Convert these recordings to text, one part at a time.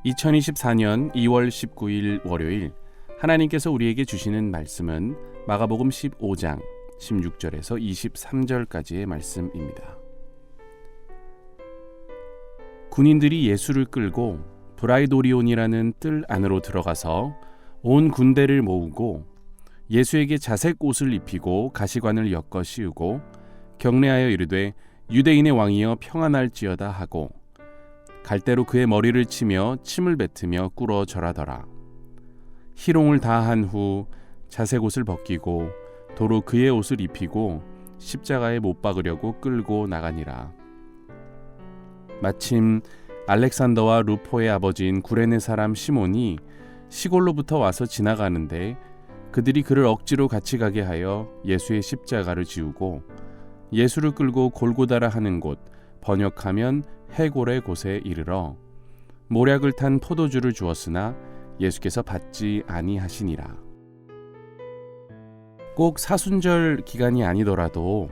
2024년 2월 19일 월요일, 하나님께서 우리에게 주시는 말씀은 마가복음 15장 16절에서 23절까지의 말씀입니다. 군인들이 예수를 끌고 브라이도리온이라는 뜰 안으로 들어가서 온 군대를 모으고 예수에게 자색 옷을 입히고 가시관을 엮어 씌우고 경례하여 이르되 유대인의 왕이여 평안할지어다 하고 갈대로 그의 머리를 치며 침을 뱉으며 꿇어 절하더라. 희롱을 다한 후 자색 옷을 벗기고 도로 그의 옷을 입히고 십자가에 못 박으려고 끌고 나가니라. 마침 알렉산더와 루포의 아버지인 구레네 사람 시몬이 시골로부터 와서 지나가는데 그들이 그를 억지로 같이 가게 하여 예수의 십자가를 지우고 예수를 끌고 골고다라 하는 곳, 번역하면 해골의 곳에 이르러 모략을 탄 포도주를 주었으나 예수께서 받지 아니하시니라. 꼭 사순절 기간이 아니더라도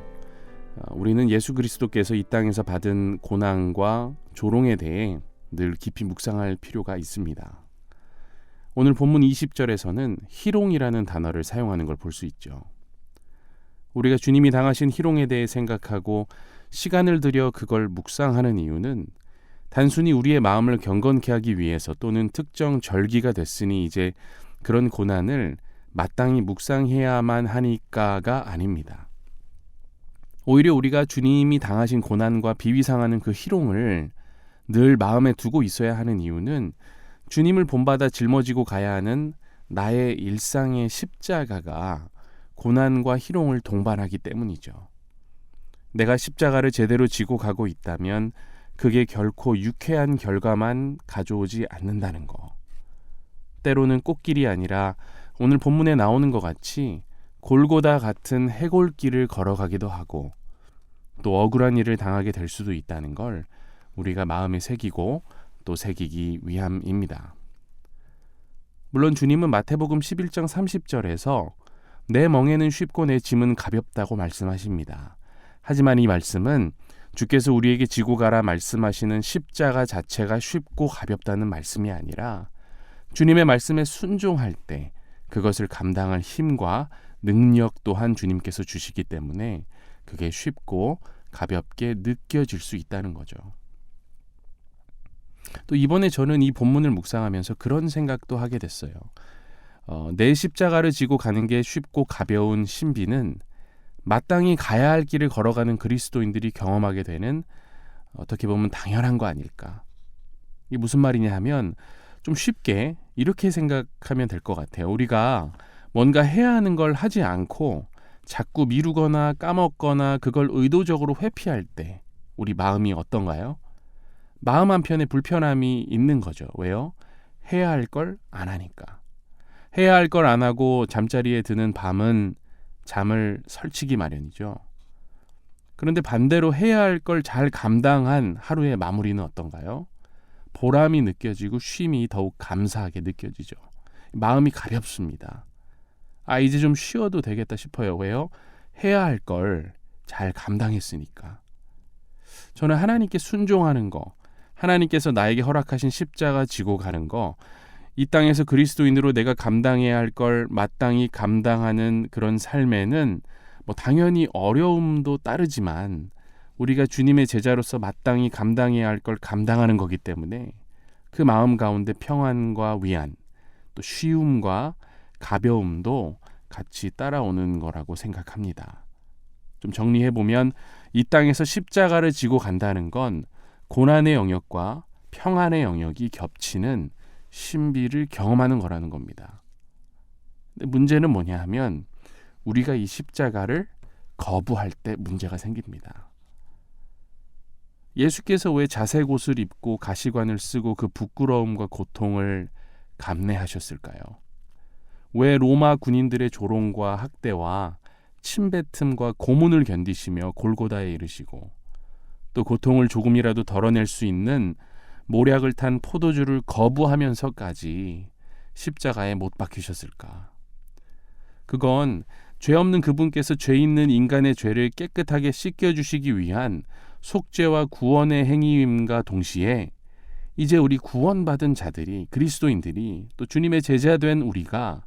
우리는 예수 그리스도께서 이 땅에서 받은 고난과 조롱에 대해 늘 깊이 묵상할 필요가 있습니다. 오늘 본문 20절에서는 희롱이라는 단어를 사용하는 걸 볼 수 있죠. 우리가 주님이 당하신 희롱에 대해 생각하고 시간을 들여 그걸 묵상하는 이유는 단순히 우리의 마음을 경건케 하기 위해서 또는 특정 절기가 됐으니 이제 그런 고난을 마땅히 묵상해야만 하니까가 아닙니다. 오히려 우리가 주님이 당하신 고난과 비위상하는 그 희롱을 늘 마음에 두고 있어야 하는 이유는 주님을 본받아 짊어지고 가야 하는 나의 일상의 십자가가 고난과 희롱을 동반하기 때문이죠. 내가 십자가를 제대로 지고 가고 있다면 그게 결코 유쾌한 결과만 가져오지 않는다는 거. 때로는 꽃길이 아니라 오늘 본문에 나오는 것 같이 골고다 같은 해골길을 걸어가기도 하고 또 억울한 일을 당하게 될 수도 있다는 걸 우리가 마음에 새기고 또 새기기 위함입니다. 물론 주님은 마태복음 11장 30절에서 내 멍에는 쉽고 내 짐은 가볍다고 말씀하십니다. 하지만 이 말씀은 주께서 우리에게 지고 가라 말씀하시는 십자가 자체가 쉽고 가볍다는 말씀이 아니라 주님의 말씀에 순종할 때 그것을 감당할 힘과 능력 또한 주님께서 주시기 때문에 그게 쉽고 가볍게 느껴질 수 있다는 거죠. 또 이번에 저는 이 본문을 묵상하면서 그런 생각도 하게 됐어요. 내 십자가를 지고 가는 게 쉽고 가벼운 신비는 마땅히 가야 할 길을 걸어가는 그리스도인들이 경험하게 되는 어떻게 보면 당연한 거 아닐까. 이게 무슨 말이냐 하면 좀 쉽게 이렇게 생각하면 될 것 같아요. 우리가 뭔가 해야 하는 걸 하지 않고 자꾸 미루거나 까먹거나 그걸 의도적으로 회피할 때 우리 마음이 어떤가요? 마음 한편에 불편함이 있는 거죠. 왜요? 해야 할 걸 안 하니까. 해야 할 걸 안 하고 잠자리에 드는 밤은 잠을 설치기 마련이죠. 그런데 반대로 해야 할 걸 잘 감당한 하루의 마무리는 어떤가요? 보람이 느껴지고 쉼이 더욱 감사하게 느껴지죠. 마음이 가볍습니다. 이제 좀 쉬어도 되겠다 싶어요. 왜요? 해야 할 걸 잘 감당했으니까. 저는 하나님께 순종하는 거, 하나님께서 나에게 허락하신 십자가 지고 가는 거, 이 땅에서 그리스도인으로 내가 감당해야 할 걸 마땅히 감당하는 그런 삶에는 당연히 어려움도 따르지만 우리가 주님의 제자로서 마땅히 감당해야 할 걸 감당하는 거기 때문에 그 마음 가운데 평안과 위안, 또 쉬움과 가벼움도 같이 따라오는 거라고 생각합니다. 좀 정리해보면 이 땅에서 십자가를 지고 간다는 건 고난의 영역과 평안의 영역이 겹치는 신비를 경험하는 거라는 겁니다. 근데 문제는 뭐냐 하면 우리가 이 십자가를 거부할 때 문제가 생깁니다. 예수께서 왜 자색 옷을 입고 가시관을 쓰고 그 부끄러움과 고통을 감내하셨을까요? 왜 로마 군인들의 조롱과 학대와 침뱉음과 고문을 견디시며 골고다에 이르시고 또 고통을 조금이라도 덜어낼 수 있는 모략을 탄 포도주를 거부하면서까지 십자가에 못 박히셨을까? 그건 죄 없는 그분께서 죄 있는 인간의 죄를 깨끗하게 씻겨주시기 위한 속죄와 구원의 행위임과 동시에 이제 우리 구원받은 자들이, 그리스도인들이, 또 주님의 제자된 우리가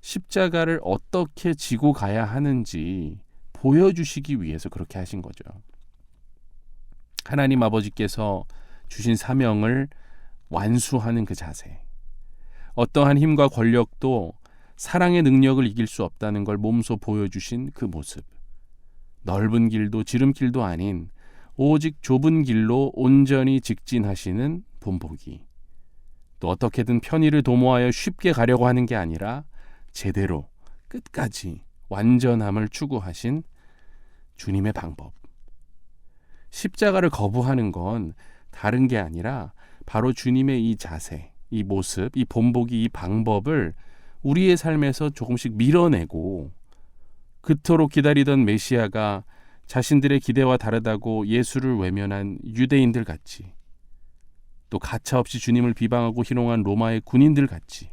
십자가를 어떻게 지고 가야 하는지 보여주시기 위해서 그렇게 하신 거죠. 하나님 아버지께서 주신 사명을 완수하는 그 자세, 어떠한 힘과 권력도 사랑의 능력을 이길 수 없다는 걸 몸소 보여주신 그 모습, 넓은 길도 지름길도 아닌 오직 좁은 길로 온전히 직진하시는 본보기, 또 어떻게든 편의를 도모하여 쉽게 가려고 하는 게 아니라 제대로 끝까지 완전함을 추구하신 주님의 방법. 십자가를 거부하는 건 다른 게 아니라 바로 주님의 이 자세, 이 모습, 이 본보기, 이 방법을 우리의 삶에서 조금씩 밀어내고, 그토록 기다리던 메시아가 자신들의 기대와 다르다고 예수를 외면한 유대인들 같이, 또 가차없이 주님을 비방하고 희롱한 로마의 군인들 같이,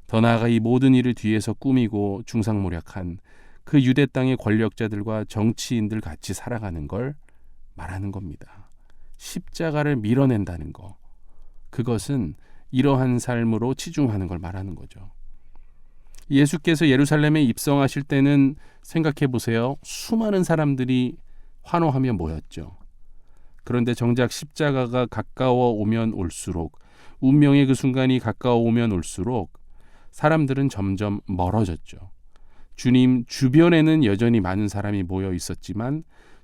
더 나아가 이 모든 일을 뒤에서 꾸미고 중상모략한 그 유대 땅의 권력자들과 정치인들 같이 살아가는 걸 말하는 겁니다. 십자가를 밀어낸다는 거, 그것은 이러한 삶으로 치중하는 걸 말하는 거죠. 예수께서 예루살렘에 입성하실 때는 생각해 보세요. 수많은 사람들이 환호하며 모였죠. 그런데 정작 십자가가 가까워 오면 올수록, 운명의 그 순간이 가까워 오면 올수록 사람들은 점점 멀어졌죠. 주님 주변에는 여전히 많은 사람이 모여 있었지만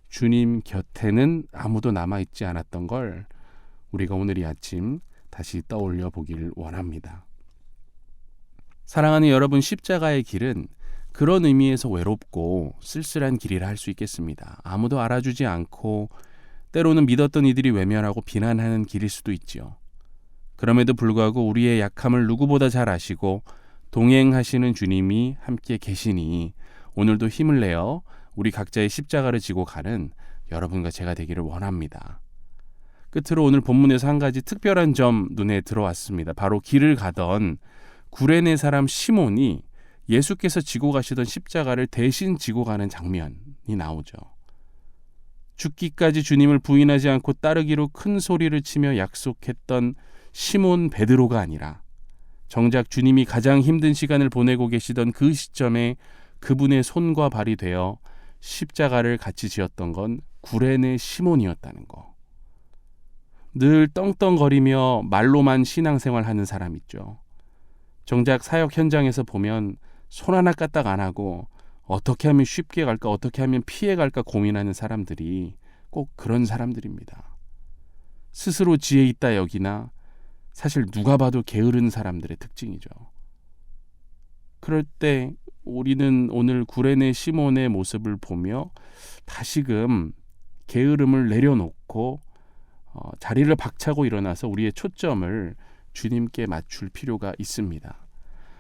주님 곁에는 아무도 남아있지 않았던 걸 우리가 오늘 이 아침 다시 떠올려 보길 원합니다. 사랑하는 여러분, 십자가의 길은 그런 의미에서 외롭고 쓸쓸한 길이라 할 수 있겠습니다. 아무도 알아주지 않고 때로는 믿었던 이들이 외면하고 비난하는 길일 수도 있지요. 그럼에도 불구하고 우리의 약함을 누구보다 잘 아시고 동행하시는 주님이 함께 계시니 오늘도 힘을 내어 우리 각자의 십자가를 지고 가는 여러분과 제가 되기를 원합니다. 끝으로 오늘 본문에서 한 가지 특별한 점 눈에 들어왔습니다. 바로 길을 가던 구레네 사람 시몬이 예수께서 지고 가시던 십자가를 대신 지고 가는 장면이 나오죠. 죽기까지 주님을 부인하지 않고 따르기로 큰 소리를 치며 약속했던 시몬 베드로가 아니라 정작 주님이 가장 힘든 시간을 보내고 계시던 그 시점에 그분의 손과 발이 되어 십자가를 같이 지었던 건 구레네 시몬이었다는 거. 늘 떵떵거리며 말로만 신앙생활하는 사람 있죠. 정작 사역 현장에서 보면 손 하나 까딱 안 하고 어떻게 하면 쉽게 갈까, 어떻게 하면 피해 갈까 고민하는 사람들이 꼭 그런 사람들입니다. 스스로 지혜 있다 여기나 사실 누가 봐도 게으른 사람들의 특징이죠. 그럴 때 우리는 오늘 구레네 시몬의 모습을 보며 다시금 게으름을 내려놓고 자리를 박차고 일어나서 우리의 초점을 주님께 맞출 필요가 있습니다.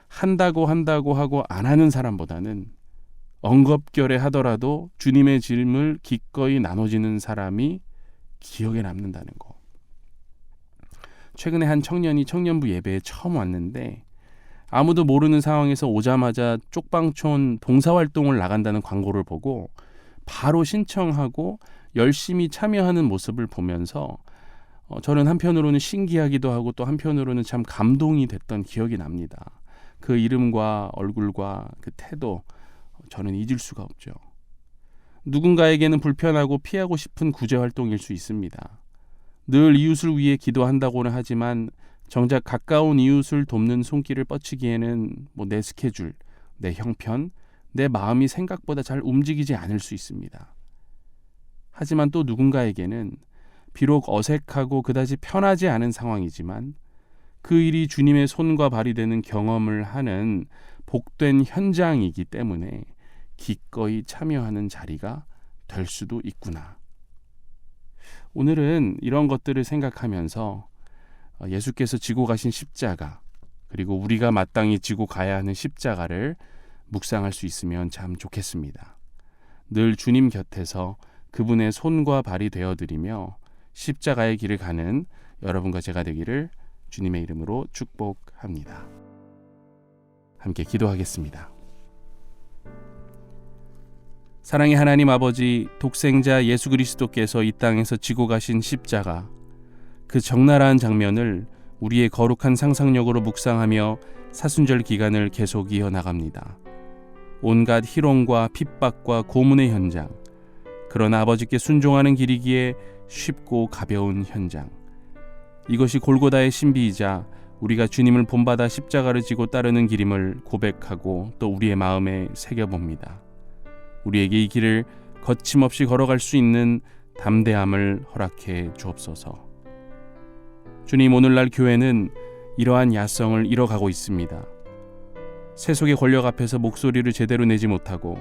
한다고 하고 안 하는 사람보다는 엉겁결에 하더라도 주님의 짐을 기꺼이 나눠지는 사람이 기억에 남는다는 거. 최근에 한 청년이 청년부 예배에 처음 왔는데 아무도 모르는 상황에서 오자마자 쪽방촌 봉사활동을 나간다는 광고를 보고 바로 신청하고 열심히 참여하는 모습을 보면서 저는 한편으로는 신기하기도 하고 또 한편으로는 참 감동이 됐던 기억이 납니다. 그 이름과 얼굴과 그 태도 저는 잊을 수가 없죠. 누군가에게는 불편하고 피하고 싶은 구제활동일 수 있습니다. 늘 이웃을 위해 기도한다고는 하지만 정작 가까운 이웃을 돕는 손길을 뻗치기에는 내 스케줄, 내 형편, 내 마음이 생각보다 잘 움직이지 않을 수 있습니다. 하지만 또 누군가에게는 비록 어색하고 그다지 편하지 않은 상황이지만 그 일이 주님의 손과 발이 되는 경험을 하는 복된 현장이기 때문에 기꺼이 참여하는 자리가 될 수도 있구나. 오늘은 이런 것들을 생각하면서 예수께서 지고 가신 십자가, 그리고 우리가 마땅히 지고 가야 하는 십자가를 묵상할 수 있으면 참 좋겠습니다. 늘 주님 곁에서 그분의 손과 발이 되어드리며 십자가의 길을 가는 여러분과 제가 되기를 주님의 이름으로 축복합니다. 함께 기도하겠습니다. 사랑의 하나님 아버지, 독생자 예수 그리스도께서 이 땅에서 지고 가신 십자가, 그 적나라한 장면을 우리의 거룩한 상상력으로 묵상하며 사순절 기간을 계속 이어나갑니다. 온갖 희롱과 핍박과 고문의 현장, 그러나 아버지께 순종하는 길이기에 쉽고 가벼운 현장. 이것이 골고다의 신비이자 우리가 주님을 본받아 십자가를 지고 따르는 길임을 고백하고 또 우리의 마음에 새겨봅니다. 우리에게 이 길을 거침없이 걸어갈 수 있는 담대함을 허락해 주옵소서. 주님, 오늘날 교회는 이러한 야성을 잃어가고 있습니다. 세속의 권력 앞에서 목소리를 제대로 내지 못하고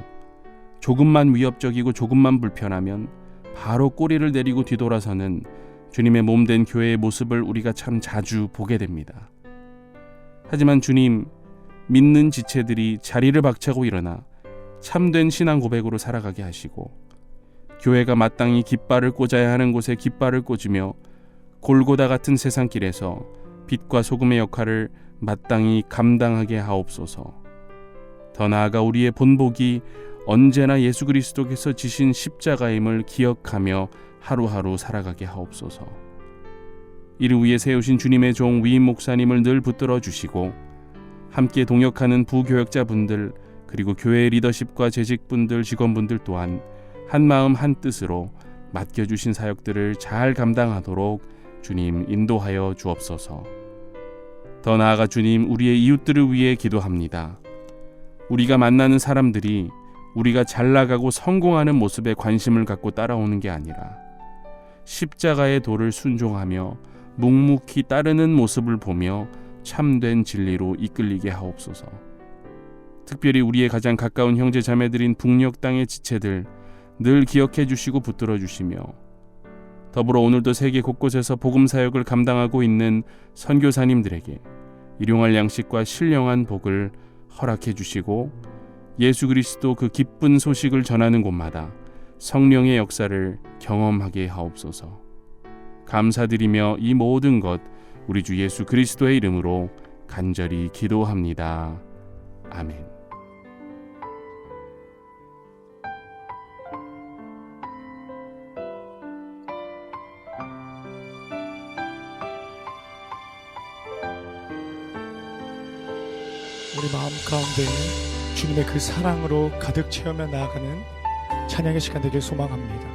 조금만 위협적이고 조금만 불편하면 바로 꼬리를 내리고 뒤돌아서는 주님의 몸된 교회의 모습을 우리가 참 자주 보게 됩니다. 하지만 주님, 믿는 지체들이 자리를 박차고 일어나 참된 신앙 고백으로 살아가게 하시고 교회가 마땅히 깃발을 꽂아야 하는 곳에 깃발을 꽂으며 골고다 같은 세상길에서 빛과 소금의 역할을 마땅히 감당하게 하옵소서. 더 나아가 우리의 본복이 언제나 예수 그리스도께서 지신 십자가임을 기억하며 하루하루 살아가게 하옵소서. 이를 위해 세우신 주님의 종 위임 목사님을 늘 붙들어 주시고 함께 동역하는 부교역자분들 그리고 교회 리더십과 재직분들 직원분들 또한 한마음 한뜻으로 맡겨주신 사역들을 잘 감당하도록 주님 인도하여 주옵소서. 더 나아가 주님, 우리의 이웃들을 위해 기도합니다. 우리가 만나는 사람들이 우리가 잘 나가고 성공하는 모습에 관심을 갖고 따라오는 게 아니라 십자가의 도를 순종하며 묵묵히 따르는 모습을 보며 참된 진리로 이끌리게 하옵소서. 특별히 우리의 가장 가까운 형제 자매들인 북녘 땅의 지체들 늘 기억해 주시고 붙들어 주시며 더불어 오늘도 세계 곳곳에서 복음 사역을 감당하고 있는 선교사님들에게 일용할 양식과 신령한 복을 허락해 주시고 예수 그리스도 그 기쁜 소식을 전하는 곳마다 성령의 역사를 경험하게 하옵소서. 감사드리며 이 모든 것 우리 주 예수 그리스도의 이름으로 간절히 기도합니다. 아멘. 우리 마음 가운데 주님의 그 사랑으로 가득 채우며 나아가는 찬양의 시간 되길 소망합니다.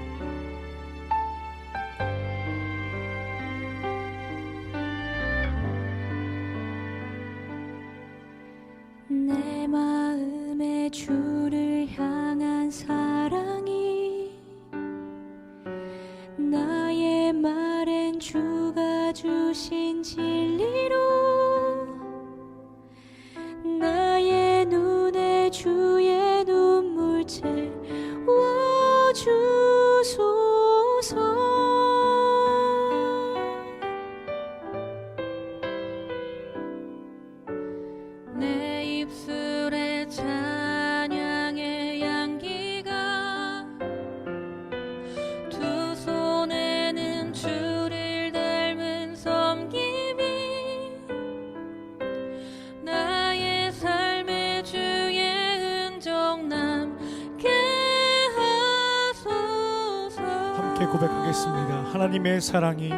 내 마음에 주를 향한 사랑이 나의 말엔 주가 주신 진리로 나의 눈에 주의 눈물 채워주소서. 내 입술에 찬양의 향기가 두 손에는 주를 닮은 섬김이 나의 삶에 주의 흔적 남게 하소서. 함께 고백하겠습니다. 하나님의 사랑이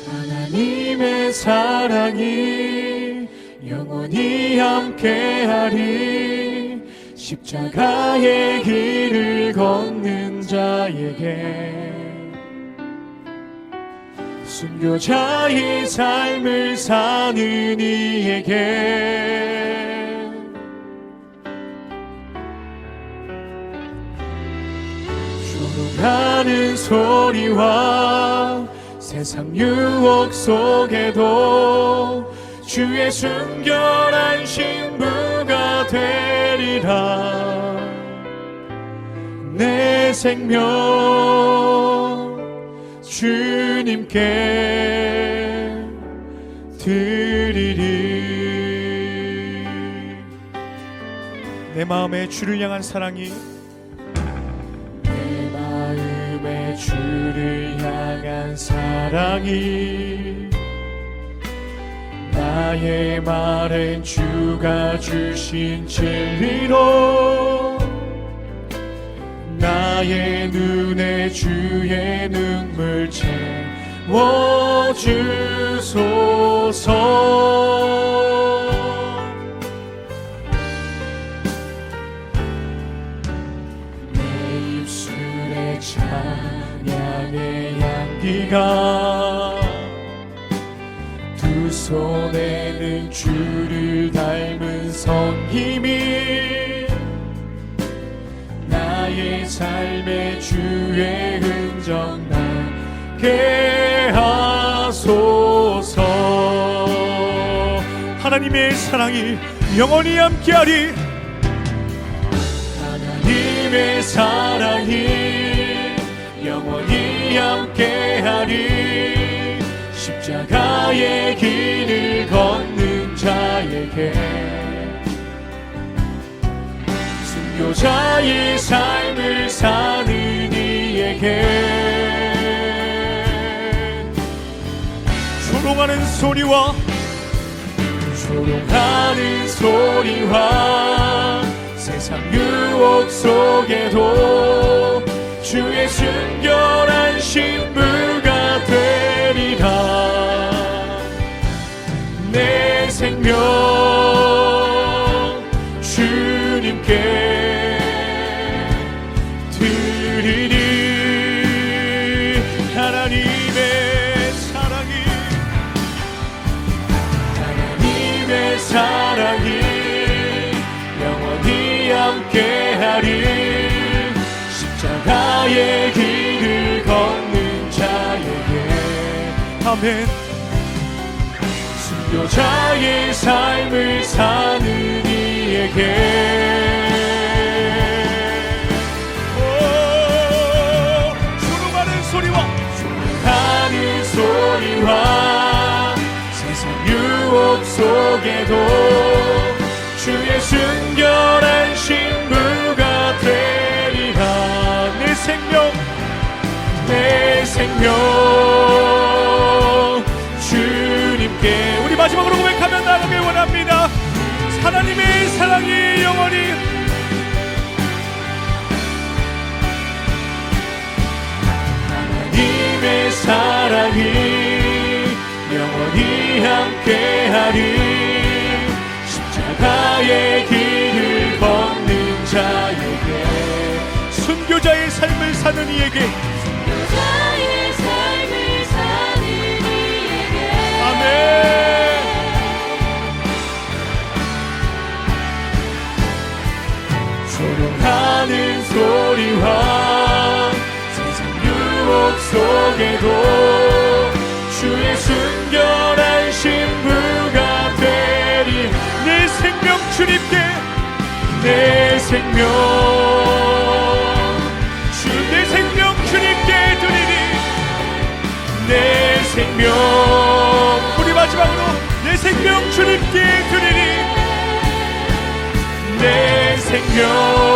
하나님의 사랑이 영원히 함께하리. 십자가의 길을 걷는 자에게 순교자의 삶을 사는 이에게 조롱하는 소리와 세상 유혹 속에도 주의 순결한 신부가 되리라. 내 생명 주님께 드리리. 내 마음에 주를 향한 사랑이 내 마음에 주를 향한 사랑이 나의 말엔 주가 주신 진리로 나 나의 눈에 주의 눈물 채워주소서. 내 입술에 찬양의 향기가 두 손에는 주를 닮은 섬김이 나의 삶의 주의 흔적 나게 하소서. 하나님의 사랑이 영원히 함께하리. 하나님의 사랑이 영원히 함께하리. 십자가의 길을 걷는 자에게 순교자의 삶을 사는 이에게 조롱하는 소리와 세상 유혹 속에도 주의 순결한 신부가 되리라. 내 생명 주님께 드리리. 하나님의 사랑이 영원히 함께하리. 십자가의 길을 걷는 자에게 아멘. 순교자의 삶을 사는 이에게 조롱하는 소리와 세상 유혹 속에도 주의 순결한 신부가 되리라. 내 생명 주님께. 우리 마지막으로 고백하며 나가길 원합니다. 하나님의 사랑이 영원히 하나님의 사랑이 영원히 함께하리. 십자가의 길을 걷는 자에게 순교자의 삶을 사는 이에게 순교자의 삶을 사는 이에게 아멘. 조롱하는 소리와 세상 유혹 속에도 주의 순결한 신부가 되리. 내 생명 주님께 내 생명 주님께 드리리. 내 생명 우리 마지막으로 내 생명 주님께 드리리. 내 생명